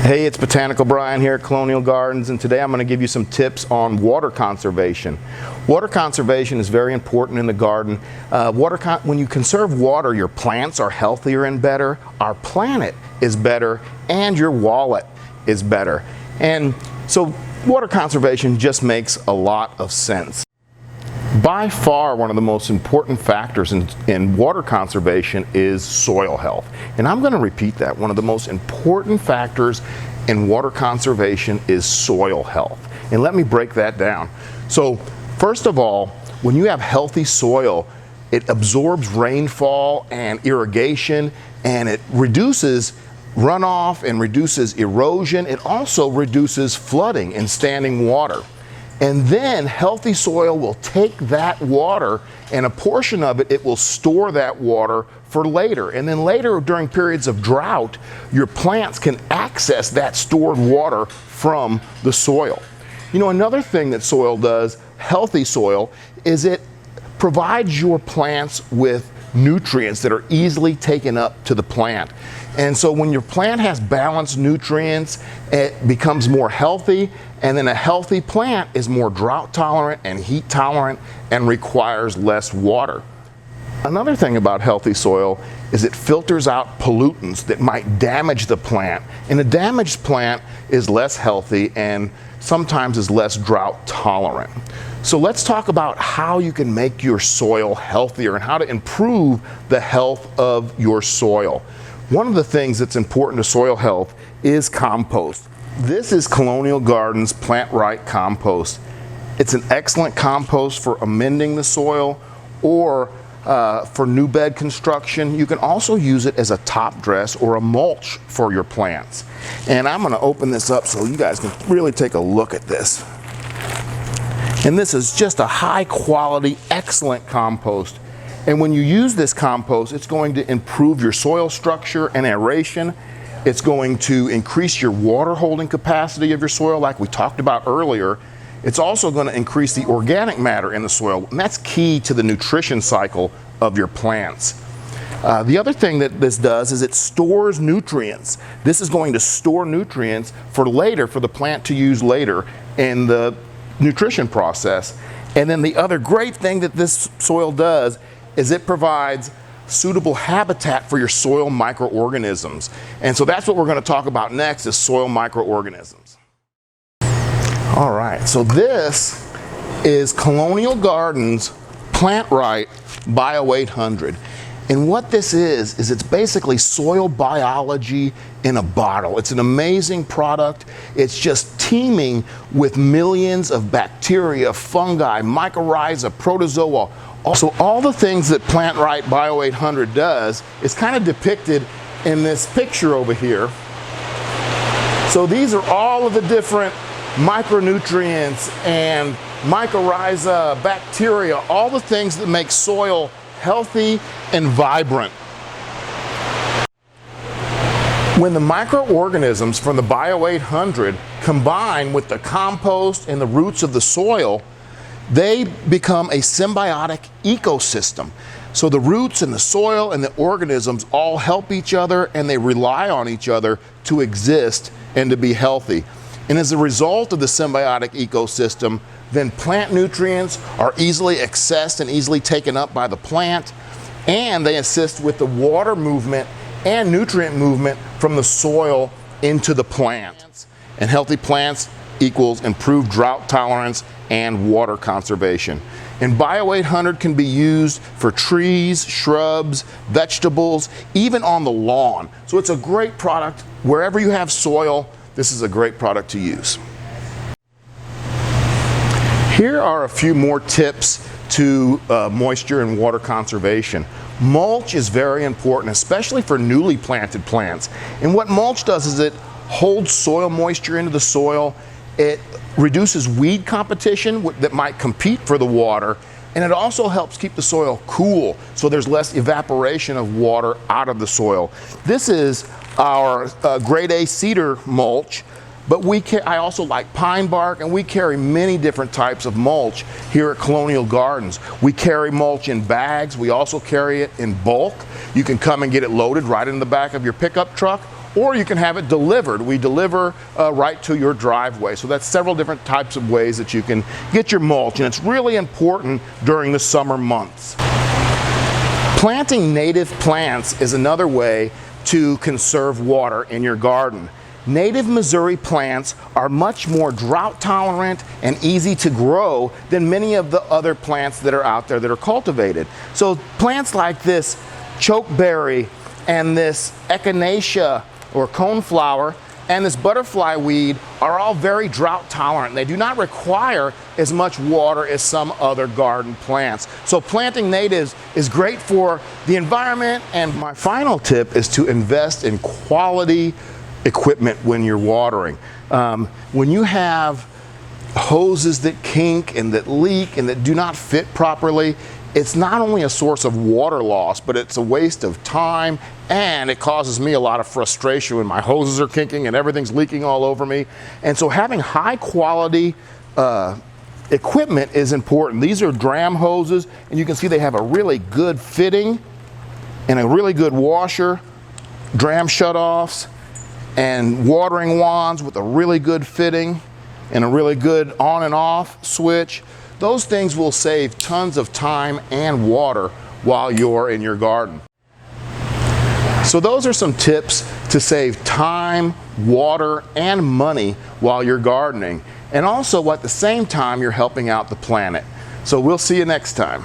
Hey, it's Botanical Brian here at Colonial Gardens, and today I'm going to give you some tips on water conservation. Water conservation is very important in the garden. When you conserve water, your plants are healthier and better, our planet is better, and your wallet is better. And so water conservation just makes a lot of sense. By far, one of the most important factors in water conservation is soil health. And I'm going to repeat that. One of the most important factors in water conservation is soil health. And let me break that down. So, first of all, when you have healthy soil, it absorbs rainfall and irrigation, and it reduces runoff and reduces erosion. It also reduces flooding and standing water. And then healthy soil will take that water, and a portion of it will store that water for later. And then later, during periods of drought, your plants can access that stored water from the soil. You know, another thing that soil does, healthy soil, is it provides your plants with nutrients that are easily taken up to the plant. And so when your plant has balanced nutrients, it becomes more healthy, and then a healthy plant is more drought tolerant and heat tolerant and requires less water. Another thing about healthy soil is it filters out pollutants that might damage the plant. And a damaged plant is less healthy and sometimes is less drought tolerant. So let's talk about how you can make your soil healthier and how to improve the health of your soil. One of the things that's important to soil health is compost. This is Colonial Gardens Plant Right Compost. It's an excellent compost for amending the soil or for new bed construction. You can also use it as a top dress or a mulch for your plants. And I'm going to open this up so you guys can really take a look at this. And this is just a high quality, excellent compost. And when you use this compost, it's going to improve your soil structure and aeration. It's going to increase your water holding capacity of your soil like we talked about earlier. It's also going to increase the organic matter in the soil, and that's key to the nutrition cycle of your plants. The other thing that this does is it stores nutrients. This is going to store nutrients for later, for the plant to use later in the nutrition process. And then the other great thing that this soil does is it provides suitable habitat for your soil microorganisms. And so that's what we're going to talk about next, is soil microorganisms. All right, so this is Colonial Gardens Plant Right Bio 800. And what this is it's basically soil biology in a bottle. It's an amazing product. It's just teeming with millions of bacteria, fungi, mycorrhiza, protozoa. Also, all the things that Plant Right Bio 800 does is kind of depicted in this picture over here. So these are all of the different micronutrients and mycorrhiza, bacteria, all the things that make soil healthy and vibrant. When the microorganisms from the Bio 800 combine with the compost and the roots of the soil, they become a symbiotic ecosystem. So the roots and the soil and the organisms all help each other, and they rely on each other to exist and to be healthy. And as a result of the symbiotic ecosystem, then plant nutrients are easily accessed and easily taken up by the plant, and they assist with the water movement and nutrient movement from the soil into the plant. And healthy plants equals improved drought tolerance and water conservation. And Bio 800 can be used for trees, shrubs, vegetables, even on the lawn. So it's a great product. Wherever you have soil, this is a great product to use. Here are a few more tips to moisture and water conservation. Mulch is very important, especially for newly planted plants. And what mulch does is it holds soil moisture into the soil. It reduces weed competition that might compete for the water, and it also helps keep the soil cool so there's less evaporation of water out of the soil. This is our grade A cedar mulch, but I also like pine bark, and we carry many different types of mulch here at Colonial Gardens. We carry mulch in bags. We also carry it in bulk. You can come and get it loaded right in the back of your pickup truck, or you can have it delivered. We deliver right to your driveway. So that's several different types of ways that you can get your mulch, and it's really important during the summer months. Planting native plants is another way to conserve water in your garden. Native Missouri plants are much more drought tolerant and easy to grow than many of the other plants that are out there that are cultivated. So plants like this chokeberry and this echinacea or coneflower and this butterfly weed are all very drought tolerant. They do not require as much water as some other garden plants. So planting natives is great for the environment. And my final tip is to invest in quality equipment when you're watering. When you have hoses that kink and that leak and that do not fit properly, it's not only a source of water loss, but it's a waste of time, and it causes me a lot of frustration when my hoses are kinking and everything's leaking all over me. And so having high quality equipment is important. These are dram hoses, and you can see they have a really good fitting and a really good washer, dram shutoffs, and watering wands with a really good fitting and a really good on and off switch. Those things will save tons of time and water while you're in your garden. So those are some tips to save time, water, and money while you're gardening. And also at the same time, you're helping out the planet. So we'll see you next time.